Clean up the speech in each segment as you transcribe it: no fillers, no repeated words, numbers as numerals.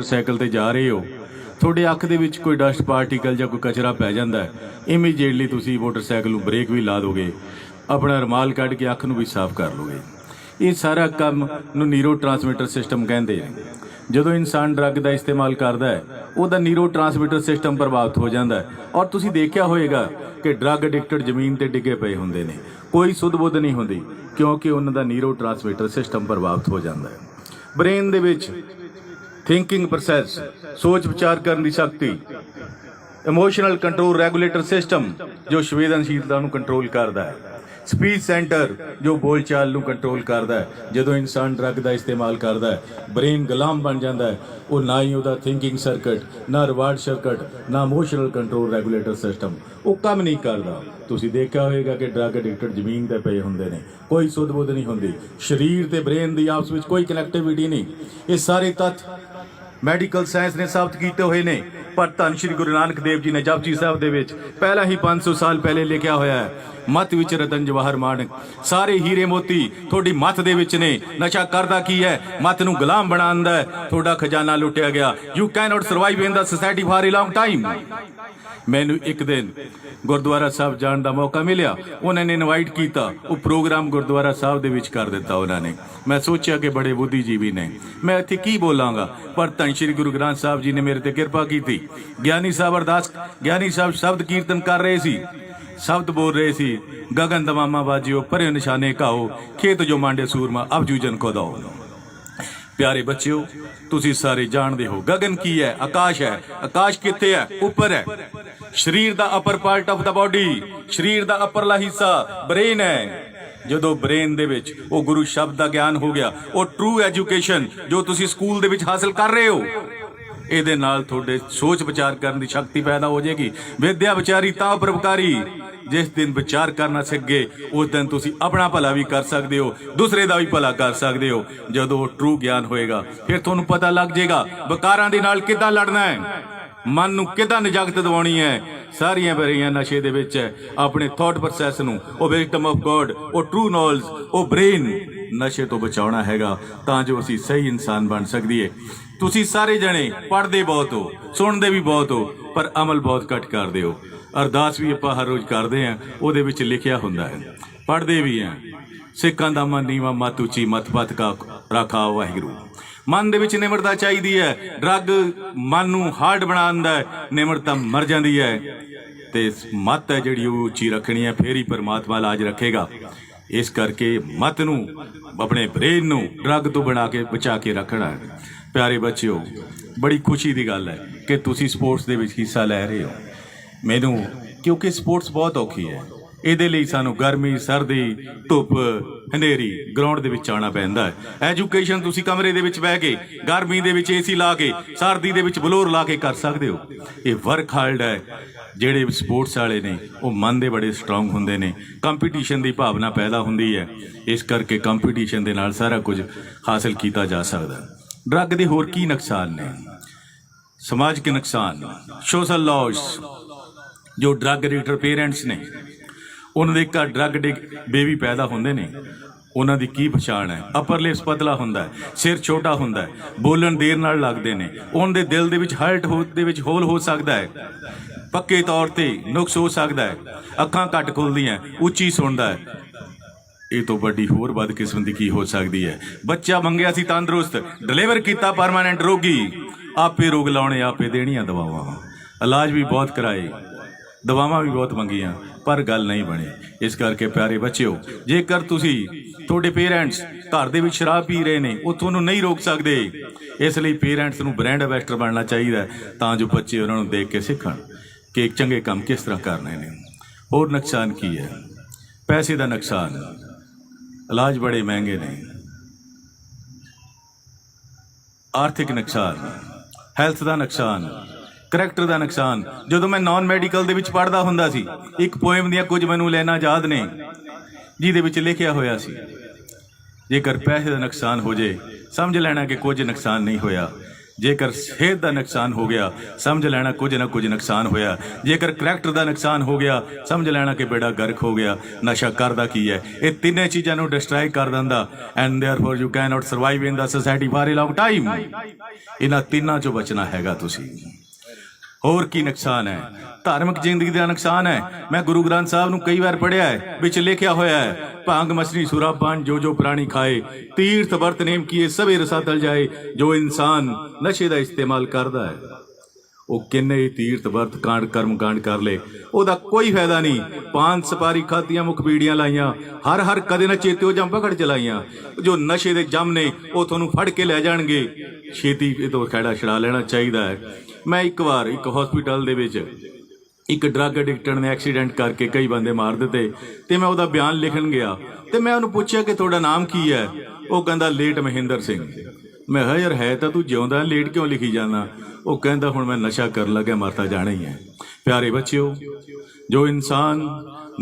Motorcycle ते जा रहे हो, ਤੁਹਾਡੇ ਅੱਖ ਦੇ ਵਿੱਚ ਕੋਈ ਡਸਟ ਪਾਰਟੀਕਲ ਜਾਂ ਕੋਈ ਕਚਰਾ ਪੈ ਜਾਂਦਾ ਹੈ, ਇਮੀਡੀਏਟਲੀ ਤੁਸੀਂ ਮੋਟਰਸਾਈਕਲ ਨੂੰ ਬ੍ਰੇਕ ਵੀ ਲਾ ਦੋਗੇ, ਆਪਣਾ ਰੁਮਾਲ ਕੱਢ ਕੇ ਅੱਖ ਨੂੰ ਵੀ ਸਾਫ਼ ਕਰ ਲੋਗੇ। ਇਹ ਸਾਰਾ ਕੰਮ ਨੂੰ ਨਿਊਰੋ ਟਰਾਂਸਮਿਟਰ ਸਿਸਟਮ ਕਹਿੰਦੇ ਨੇ। ਜਦੋਂ ਇਨਸਾਨ ਡਰੱਗ ਦਾ ਇਸਤੇਮਾਲ ਕਰਦਾ ਹੈ, ਉਹਦਾ ਨਿਊਰੋ ਟਰਾਂਸਮਿਟਰ ਸਿਸਟਮ ਪ੍ਰਭਾਵਿਤ ਹੋ ਜਾਂਦਾ ਹੈ। ਔਰ ਤੁਸੀਂ ਦੇਖਿਆ ਹੋਏਗਾ ਕਿ ਡਰੱਗ ਐਡਿਕਟਡ ਜ਼ਮੀਨ ਤੇ ਡਿੱਗੇ ਪਏ ਹੁੰਦੇ ਨੇ, ਕੋਈ ਸੁੱਧ ਬੁੱਧ ਨਹੀਂ ਹੁੰਦੀ, ਕਿਉਂਕਿ ਉਹਨਾਂ ਦਾ ਨਿਊਰੋ ਟਰਾਂਸਮਿਟਰ ਸਿਸਟਮ ਪ੍ਰਭਾਵਿਤ ਹੋ ਜਾਂਦਾ ਹੈ। ਬ੍ਰੇਨ ਦੇ ਵਿੱਚ थिंकिंग प्रोसैस, सोच विचार करने की शक्ति, इमोशनल कंट्रोल रेगुलेटर सिस्टम जो संवेदनशीलता को कंट्रोल करता है, स्पीच सेंटर जो बोलचाल को कंट्रोल करता है। जो इंसान ड्रग का इस्तेमाल करता है, ब्रेन गुलाम बन जाता है, वो ना ही वह थिंकिंग सर्किट, ना रिवार्ड सर्किट, ना इमोशनल कंट्रोल रेगुलेटर सिस्टम वो काम नहीं करता। तुसीं देखा होगा कि ड्रग एडिक्टेड जमीन ते पए हुंदे ने, कोई सुध बुध नहीं होंदी, शरीर ते ब्रेन की आपस में कोई कनैक्टिविटी नहीं। ये सारे तत्थ मैडिकल साइंस ने साबित किए हुए ने, पर धन श्री गुरु नानक देव जी ने जपजी साहब दे विच पहला ही 500 साल पहले लिखा होया है, मत विच रतन जवाहर माणक, सारे हीरे मोती थोड़ी मत दे विच ने। नशा करदा की है, मत नूं गुलाम बनांदा है, थोड़ा खजाना लुटिया गया। You can not survive in the society for a long time. मैनू एक दिन गुरुद्वारा साहब जाने का मौका मिलिया, उन्होंने इनवाइट किया, वो प्रोग्राम गुरुद्वारा साहब दे विच कर दिता उन्होंने। मैं सोचा कि बड़े बुद्धिजीवी ने, मैं इत्थे की बोलांगा, पर धन श्री गुरु ग्रंथ साहब जी ने मेरे ते कृपा की थी। ज्ञानी साहब अरदास, ज्ञानी साहब शब्द कीर्तन कर रहे सी, शब्द बोल रहे सी, गगन दमामा बाजियो परे निशाने घाओ, खेत जो मांडे सूरमा अब जूजन को दो। प्यारे बच्चों, तुसी सारे जानते हो गगन की है, आकाश है। आकाश कित्थे है? ऊपर है। शरीर दा upper part of the body, शरीर दा अपरला हिस्सा ब्रेन है। जो ब्रेन दे विच वो गुरु शब्द का ज्ञान हो गया, वो ट्रू एजुकेशन जो तुसी स्कूल दे विच हासिल कर रहे हो, ਇਹਦੇ ਨਾਲ ਤੁਹਾਡੇ सोच विचार करने की शक्ति पैदा हो जाएगी। विद्या विचारी तां परोपकारी, जिस दिन विचार करना सीख गए उस दिन तुसी अपना भला भी कर सकते हो, दूसरे का भी भला कर सकते हो। जो ट्रू ज्ञान होएगा फिर तुहानूं पता लग जाएगा विकारां दे नाल किद्दां लड़ना है, मन नूं किद्दां निजागत दिवाउणी है। सारियां बेरियां नशे दे विच है, अपने थॉट प्रोसैस नूं, ओ विजडम ऑफ गॉड, ओ ट्रू नॉलेज, ओ ब्रेन नशे तो बचाउणा हैगा तां जो असीं सही इंसान बन सकदी है। तुसी सारे जने पढ़ते बहुत हो, सुनते भी बहुत हो, पर अमल बहुत घट करते हो। अरदास भी आपां हर रोज़ करते हैं, उहदे विच लिखिया हुंदा है, पढ़ते भी हैं, सिखां दा मन नीवा मत उची मत पत का राखा वाहिगुरू। मन दे विच निमरता चाहिदी है, ड्रग मन नूं हार्ड बना दिंदा है, निमरता मर जाती है। ते मत है जिहड़ी उची रखनी है, फिर ही परमात्मा लाज रखेगा। इस करके मत नूं अपने ब्रेन नूं ड्रग तो बना के बचा के रखना है। प्यारे बच्चों, बड़ी खुशी की गल है कि तुसी स्पोर्ट्स दे विच हिस्सा लै रहे हो। मैनू क्योंकि स्पोर्ट्स बहुत औखी है, ਇਹਦੇ ਲਈ ਸਾਨੂੰ ਗਰਮੀ ਸਰਦੀ ਧੁੱਪ ਹਨੇਰੀ ਗਰਾਊਂਡ ਦੇ ਵਿੱਚ ਆਉਣਾ ਪੈਂਦਾ ਹੈ। ਐਜੂਕੇਸ਼ਨ ਤੁਸੀਂ ਕਮਰੇ ਦੇ ਵਿੱਚ ਬਹਿ ਕੇ ਗਰਮੀ ਦੇ ਵਿੱਚ ਏਸੀ ਲਾ ਕੇ ਸਰਦੀ ਦੇ ਵਿੱਚ ਬਲੋਰ ਲਾ ਕੇ ਕਰ ਸਕਦੇ ਹੋ। ਇਹ ਵਰਕ ਹਾਰਡ ਹੈ। ਜਿਹੜੇ ਸਪੋਰਟਸ ਵਾਲੇ ਨੇ ਉਹ ਮਨ ਦੇ ਬੜੇ ਸਟਰੋਂਗ ਹੁੰਦੇ ਨੇ, ਕੰਪੀਟੀਸ਼ਨ ਦੀ ਭਾਵਨਾ ਪੈਦਾ ਹੁੰਦੀ ਹੈ। ਇਸ ਕਰਕੇ ਕੰਪੀਟੀਸ਼ਨ ਦੇ ਨਾਲ ਸਾਰਾ ਕੁਝ ਹਾਸਲ ਕੀਤਾ ਜਾ ਸਕਦਾ। ਡਰੱਗ ਦੇ ਹੋਰ ਕੀ ਨੁਕਸਾਨ ਨੇ? ਸਮਾਜਿਕ ਨੁਕਸਾਨ, ਸੋਸ਼ਲ ਲੌਸ। ਜੋ ਡਰੱਗ ਐਡਿਕਟਡ ਪੇਰੈਂਟਸ ਨੇ, ਉਹਨਾਂ ਦੇ ਘਰ ਡਰੱਗ ਬੇਬੀ ਪੈਦਾ ਹੁੰਦੇ ਨੇ, ਉਹਨਾਂ ਦੀ ਕੀ ਪਛਾਣ ਹੈ? ਅਪਰ ਲਿਪਸ ਪਤਲਾ ਹੁੰਦਾ ਹੈ, ਸਿਰ ਛੋਟਾ ਹੁੰਦਾ ਹੈ, ਬੋਲਣ ਦੇਰ ਨਾਲ ਲੱਗਦੇ ਨੇ, ਉਹਨਾਂ ਦੇ ਦਿਲ ਦੇ ਵਿੱਚ ਹਾਰਟ ਦੇ ਵਿੱਚ ਹੋਲ ਹੋ ਸਕਦਾ ਹੈ, ਪੱਕੇ ਤੌਰ ਤੇ ਨੁਕਸ ਹੋ ਸਕਦਾ ਹੈ, ਅੱਖਾਂ ਘੱਟ ਖੁੱਲਦੀਆਂ, ਉੱਚੀ ਸੁਣਦਾ ਹੈ। ਇਹ ਤੋਂ ਵੱਡੀ ਹੋਰ ਬਦਕਿਸਮਤੀ ਕੀ ਹੋ ਸਕਦੀ ਹੈ? ਬੱਚਾ ਮੰਗਿਆ ਸੀ ਤੰਦਰੁਸਤ, ਡਿਲੀਵਰ ਕੀਤਾ ਪਰਮਾਨੈਂਟ ਰੋਗੀ। ਆਪੇ ਰੋਗ ਲਾਉਣੇ, ਆਪੇ ਦੇਣੀਆਂ ਦਵਾਵਾਂ, ਇਲਾਜ ਵੀ ਬਹੁਤ ਕਰਾਏ, ਦਵਾਵਾਂ ਵੀ ਬਹੁਤ ਮੰਗੀਆਂ, पर गल नहीं बनी। इस करके प्यारे बच्चों, जेकर तुसी थोड़े पेरेंट्स घर दे विच शराब पी रहे ने, वो तुहानूं नहीं रोक सकते। इसलिए पेरेंट्स नूं ब्रांड एंबेसडर बनना चाहिए तां जो बच्चे उन्होंने देख के सीखण कि चंगे काम किस तरह करने ने। होर नुकसान की है? पैसे का नुकसान, इलाज बड़े महंगे ने। आर्थिक नुकसान, हैल्थ का नुकसान, करैक्टर का नुकसान। जो मैं नॉन मैडिकल दे विच पढ़दा हुंदा सी, एक पोएम दियां कुछ मैनूं लाइनां याद ने जिहदे विच लिखिया होया सी, जेकर पैसे का नुकसान हो जाए समझ लेना कि कुछ नुकसान नहीं होया। जेकर सेहत का नुकसान हो गया समझ लेना कुछ ना कुछ नुकसान होया, जेकर करैक्टर का नुकसान हो गया समझ लेना कि बेड़ा गर्क हो गया। नशा करदा की है, ये तीनों चीज़ों को डिस्ट्रॉय कर दिंदा and therefore you can not survive in the society for a long time. इन्हां तीनों चों बचना हैगा तुसीं। होर की नुकसान है? धार्मिक जिंदगी का नुकसान है। मैं गुरु ग्रंथ साहब नूं कई बार पढ़िया है, विच लिखिया होया है भांग मछली सुरापान जो जो प्राणी खाए, तीर्थ वर्त नेम किए सभी रसा तल जाए। जो इंसान नशे का इस्तेमाल करता है वह किन्ने तीर्थ वर्त कांड कर्म कांड कर ले, ਉਹਦਾ कोई फायदा नहीं। पान सुपारी खातियां मुख बीड़ियां लाइया, हर हर कदे ना चेते जम पकड़ चलाइया। जो नशे के जम ने वो थोनू फड़ के लै जाणगे, छेती तो खैड़ा छड़ा लेना चाहिए है। मैं एक बार एक हॉस्पिटल दे विच एक ड्रग एडिक्टर ने एक्सीडेंट करके कई बंदे मार दिते ते मैं उसदा बयान लिखन गया ते मैं उन्होंने पूछा कि तुहाडा नाम की है? वो कहंदा लेट महेंद्र सिंह। मैं कहा यार है तो तू जिउंदा, लेट क्यों लिखी जाना? वो कहंदा हुण मैं नशा कर लग्या, मरता जाना ही है। प्यारे बच्चों, जो इंसान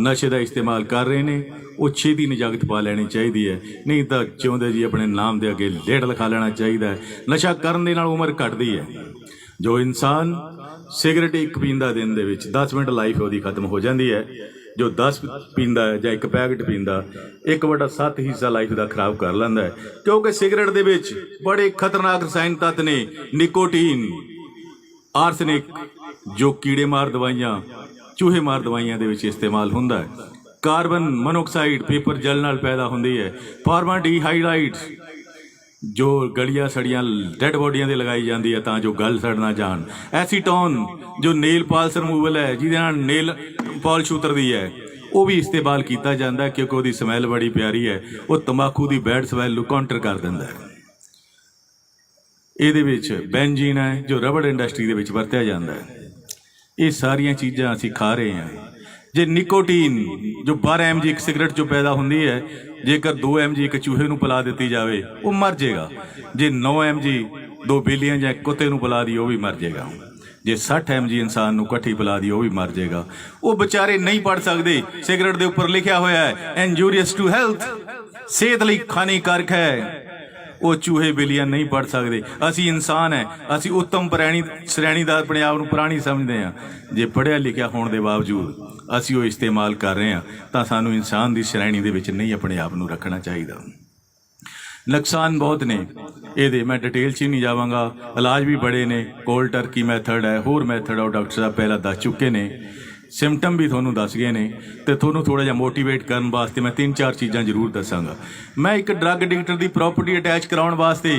नशे का इस्तेमाल कर रहे हैं वो छेती निजागत पा लैनी चाहिए है, नहीं तो जिउंदे जी अपने नाम के अगे लेट लिखा लेना चाहिए है। नशा करन दे नाल उम्र घटदी है। जो इंसान सिगरेट एक पींदा दिन दे विच 10 मिनट लाइफ वो खत्म हो जाती है। जो 10 पींदा है या एक पैकेट पींदा 1/7 हिस्सा लाइफ का खराब कर लैंदा है, क्योंकि सिगरेट दे विच बड़े खतरनाक रसायन तत्व ने, निकोटीन, आर्सनिक, जो कीड़े मार दवाइयां, चूहे मार दवाइयां दे विच इस्तेमाल हुंदा है। कार्बन मोनोऑक्साइड पेपर जल नाल पैदा हुंदी है। फॉर्माल्डिहाइड जो गलियां सड़ियां डैड बॉडियां दे लगाई जाती है तां जो गल सड़ ना जान। एसीटोन जो नेल पॉलिश रिमूवल है, जिहदे नाल नेल पॉलिश उतरदी है, वो भी इस्तेमाल किया जाता है क्योंकि उसकी समैल बड़ी प्यारी है। वो तंबाकू की बैड समैल नूं काउंटर कर दिंदा है। ਇਹਦੇ ਵਿੱਚ ਬੈਂजीन है जो रबड़ इंडस्ट्री ਦੇ ਵਿੱਚ ਵਰਤਿਆ ਜਾਂਦਾ है। ये सारियां चीज़ां ਅਸੀਂ खा रहे हैं। जे निकोटीन जो 12 mg एक सिगरेट जो पैदा होती है, जेकर 2 mg एक चूहे ਨੂੰ पिला दी जाए वो मर जाएगा। जे 9 mg 2 बिल्लियां ਜਾਂ कुत्ते ਨੂੰ पिला दी वो भी मर जाएगा। जे 60 mg इंसान ਨੂੰ ਇਕੱਠੀ पिला दी वो भी मर जाएगा। वो बेचारे नहीं पढ़ सकते। सिगरेट के उपर लिखा होया है इंजूरियस टू हैल्थ, सेहत ਲਈ हानिकारक है। वो चूहे बिल्लियां नहीं पढ़ सकते। असी इंसान है, असी उत्तम श्रेणी का अपने आप को प्राणी समझते हैं। जे पढ़िया लिखिया होने के बावजूद असी वो इस्तेमाल कर रहे हैं तो सानू इंसान की श्रेणी के विच नहीं अपने आप को रखना चाहिए। नुकसान बहुत ने ये, मैं डिटेल च नहीं जावांगा। इलाज भी बड़े ने, कोल्ड टर्की मैथड है, होर मैथड है, डॉक्टर साहब पहला दस चुके ने। सिम्पटम भी थोनू दस गए ने, तो थोनू थोड़ा जिहा मोटीवेट करने वास्ते मैं 3-4 चीज़ां जरूर दसांगा। मैं एक ड्रग एडिक्टर की प्रॉपर्टी अटैच कराउण वास्ते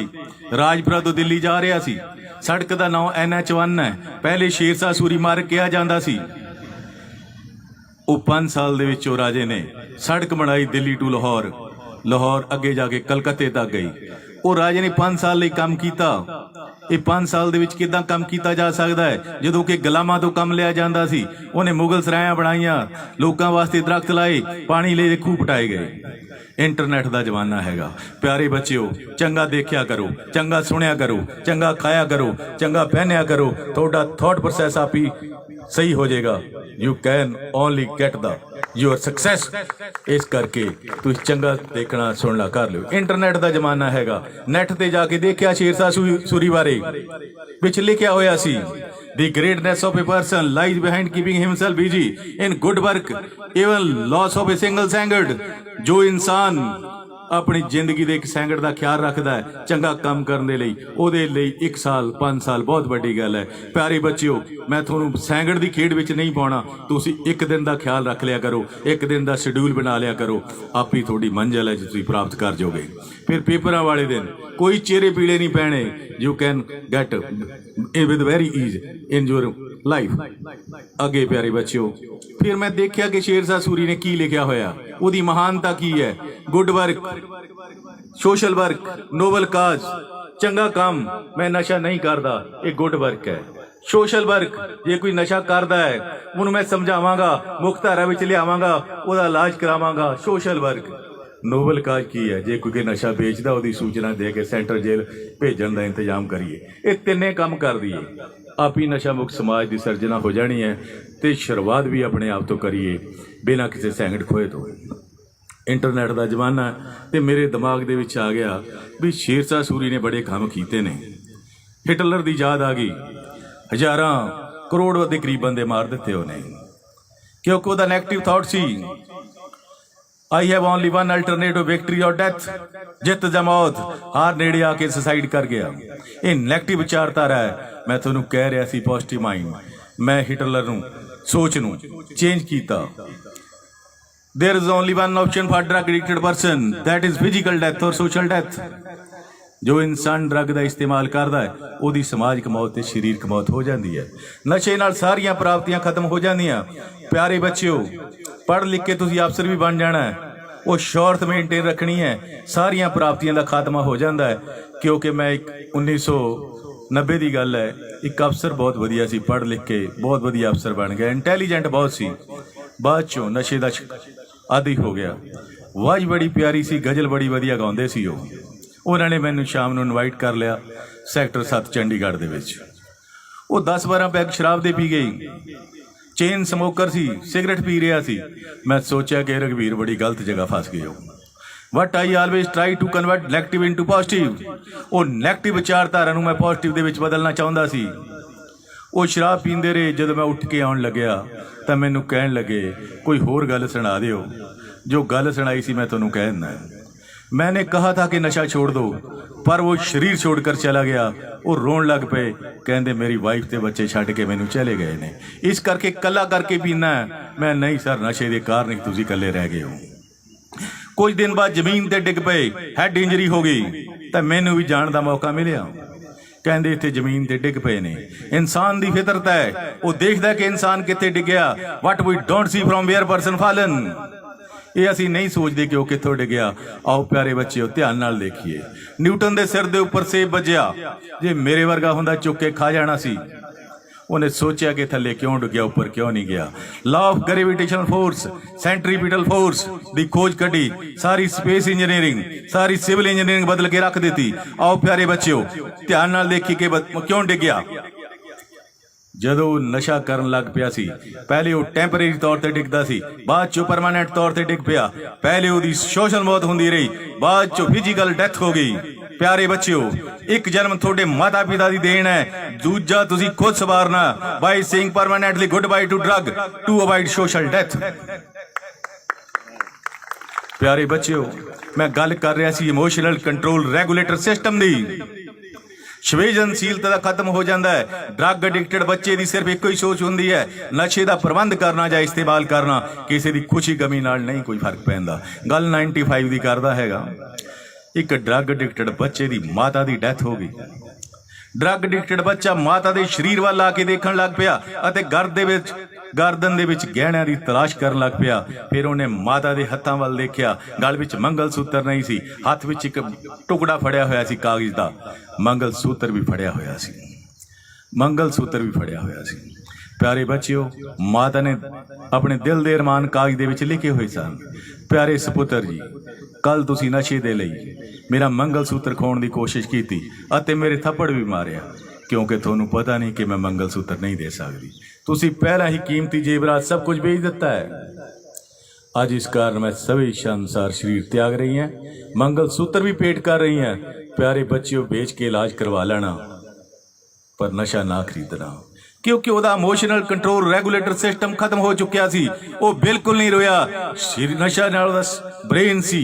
राजपुरा तो दिल्ली जा रहा सी। सड़क का नाम NH1 है। पहले शेरशाह सूरी मार्ग कहा जाता सी। वो 5 साल दे विच राजे ने सड़क बनाई दिल्ली टू लाहौर, लाहौर अगे जाके कलकत्ते तक गई। वो राजे ने 5 साल लिए काम किया। ये 5 साल दे विच किदां काम किया जा सकता है जदों कि गुलामां तो काम लिया जाता सी। उन्हें मुगल सरायां बनाईयां, लोकां वास्ते दरख्त लाए, पानी ले खूह पटाए गए। इंटरनेट का जमाना हैगा। प्यारे बच्चों, चंगा देखिया करो, चंगा सुनिया करो, चंगा खाया करो, चंगा पहनिया करो, थोड़ा थॉट प्रोसैस आप ही सही हो जाएगा। You can only get the your success. इस करके तुम चंगा देखना सुनना कर लो। इंटरनेट का जमाना हैगा। नैट ते जाके देखिया शेरशाह सूरी बारे विच लिखिया होया सी The greatness of a person lies behind keeping himself busy in good work, even loss of a single second। जो इंसान अपनी जिंदगी के एक सैकंड का ख्याल रखता है चंगा काम करने लई, ਉਹਦੇ ਲਈ 1 साल 5 साल बहुत बड़ी गल है। प्यारे बच्चों, मैं थोनू सैकंड की खेड विच नहीं पाउणा। तुसीं 1 दिन का ख्याल रख लिया करो, 1 दिन का शेड्यूल बना लिया करो, आप ही थोड़ी मंजिल है जो तुसीं प्राप्त कर जाओगे। फिर पेपरां वाले दिन कोई चेहरे पीले नहीं पैने। You can get with very ease in your life. अगे प्यारे बच्चों, फिर मैं देखिया कि शेरशाह सूरी ने की लिखिया होया, उसकी महानता की है। Good work, social work, noble cause, चंगा काम। मैं नशा नहीं करता, ये गुड वर्क है। सोशल वर्क, जे कोई नशा करता है उन्होंने मैं समझावांगा, मुख्य धारा विच लियावांगा, उसका इलाज करावांगा। Social work. नोबल काज की है, जे कोई नशा बेचता उसकी सूचना दे के सेंट्रल जेल भेजण का इंतजाम करिए। ये तिन्ने काम कर दिए, आप ही नशा मुक्त समाज की सर्जना हो जानी है। तो शुरुआत भी अपने आप तो करिए बिना किसी सैकंड खोए तो। इंटरनेट का जमाना है तो मेरे दिमाग दे विच आ गया भी शेरशाह सूरी ने बड़े काम कीते ने। हिटलर की याद आ गई, हज़ारां करोड़ के करीब बंदे मार दिते उन्हें, क्योंकि वह नैगेटिव थॉट सी, I have only one alternative, victory और डेथ, जित या मौत। हार नेड़े आके सुसाइड कर गया। ये नैगेटिव विचारधारा है। मैं तुहानूं कह रहा सी पॉजिटिव माइंड, मैं हिटलर नूं सोच नूं चेंज कीता। There is only one option for drug addicted person, that is physical death और सोशल डेथ। जो इंसान ड्रग का इस्तेमाल करता है उसकी समाजिक मौत ते शरीरक मौत हो जाती है। नशे नाल सारियां प्राप्तियां खत्म हो जांदियां। प्यारे बच्चों, पढ़ लिख के तुसीं अफसर भी बन जाना है, वो शौहरत मेनटेन रखनी है, सारियां प्राप्तियां का खात्मा हो जाता है। क्योंकि मैं एक 1990 की गल है, एक अफसर बहुत वधिया सी, पढ़ लिख के बहुत वधिया अफसर बन गया, इंटैलीजेंट बहुत सी, बाद चों नशे का आदि हो गया। वाज बड़ी प्यारी सी, गज़ल बड़ी वधिया गाउंदे सी। उन्होंने मैनू शाम को इनवाइट कर लिया सैक्टर 7 चंडीगढ़ दे विच। वो 10-12 पैग शराब दे पी गई, चेन समोकर सी, सिगरेट पी रहा सी। मैं सोचा कि रघवीर बड़ी गलत जगह फस गए हो। What I always try to convert negative into positive. वो नैगेटिव विचारधारा मैं पॉजिटिव दे विच बदलना चाहता सी। वो शराब पींदे रहे। जदों मैं उठ के आउण लग्या तो मैनू कहण लगे कोई होर गल सुणा दिओ। जो गल सुनाई सी मैं तुहानूं कह दिंदा। मैंने कहा था कि नशा छोड़ दो, पर वो शरीर छोड़कर चला गया। वो रोन लग पे, कहते मेरी वाइफ ते बच्चे छड्ड के मैनू चले गए ने, इस करके कला करके पीना है। मैं नहीं सर, नशे के कारण ही तुसीं कल्ले रह गए हो। कुछ दिन बाद जमीन ते डिग पे, हैड इंजरी हो गई, तो मैनू भी जाण दा मौका मिलिया। कहते इत्थे जमीन ते डिग पे ने। इंसान दी फितरत है, वो देखदा कि इंसान कित्थे डिगया। What we don't see from where person fallen, ये असी नहीं सोचते कि वह कितों डिगया। आओ प्यारे बच्चे ध्यान नाल देखिए। न्यूटन के सिर के उपर सेब बजया, जे मेरे वर्गा हुंदा चुक के खा जाना सी। उन्हें सोचा कि थले क्यों डिगया, उपर क्यों नहीं गया। Law of gravitational force, centripetal force की खोज कढ़ी, सारी स्पेस इंजीनियरिंग, सारी सिविल इंजीनियरिंग बदल के रख दी। आओ प्यारे बच्चों ध्यान नाल देखिए कि क्यों डिगया। जदों नशा करन लग पिया सी, पहले वो टैंपरेरी तौर पर डिगदा सी, बाद चो परमानेंट तौर पर डिग पिया। पहले वो सोशल मौत होंदी रही, बाद चो फिजिकल डेथ हो गई। प्यारे बच्चों, एक जन्म थोड़े माता पिता की देन है, दूजा तुसी खुद सवारना। By saying permanently goodbye to drug to avoid social death. प्यारे बच्चों, मैं गल कर रहा सी इमोशनल कंट्रोल रेगुलेटर सिस्टम की। संवेदनशीलता खत्म हो जाता है। ड्रग एडिक्टेड बच्चे की सिर्फ एक ही सोच होंगी है, नशे का प्रबंध करना या इस्तेमाल करना। किसी की खुशी गमी नाल नहीं कोई फर्क पैंदा। गल 95 की करदा हैगा। एक ड्रग एडिक्टेड बच्चे की माता की डेथ हो गई। ड्रग एडिक्टेड बच्चा माता के शरीर वाल आके देखण लग पिया, गर्दन दे विच गहणिਆਂ की तलाश कर लग पिया। फिर उन्हें माता के हत्थां वाल देखिया, गल विच मंगल सूत्र नहीं सी, हथ विच एक टुकड़ा फड़िया होया सी कागज का। मंगल सूत्र भी फड़िया होया सी, मंगल सूत्र भी फड़िया होया सी। प्यारे बच्चियों, माता ने अपने दिल दे अरमान कागज दे विच लिखे हुए सन। प्यारे सपुत्र जी, कल तुसी नशे दे लई मेरा मंगल सूत्र खोण की कोशिश की अते मेरे थप्पड़ भी मारिया, क्योंकि तुहानूं पता नहीं कि मैं मंगल सूत्र नहीं दे सकती। तुसी पहला ही कीमती जेवरात सब कुछ बेच दिता है। आज इस कारण मैं सभी इच्छानुसार शरीर त्याग रही हैं, मंगल सूत्र भी पेट कर रही हैं। प्यारे बच्चियों, बेच के इलाज करवा लेना, पर नशा ना खरीदना, क्योंकि वह इमोशनल कंट्रोल रेगुलेटर सिस्टम खत्म हो चुकिया सी। वो बिल्कुल नहीं रोया। नशा नाल ब्रेन सी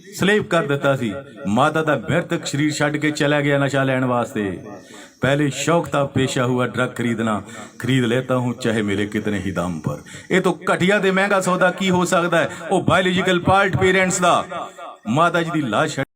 स्लेव कर दिता सी। माता का मृतक शरीर छड्ड के चला गया नशा लैण वास्ते। पहले शौक था, पेशा हुआ ड्रग खरीदना, खरीद लेता हूँ चाहे मेरे कितने ही दाम पर। ये तो घटिया ते महंगा सौदा की हो सकता है। वो बायोलॉजिकल पार्ट पेरेंट्स का माता जी की लाश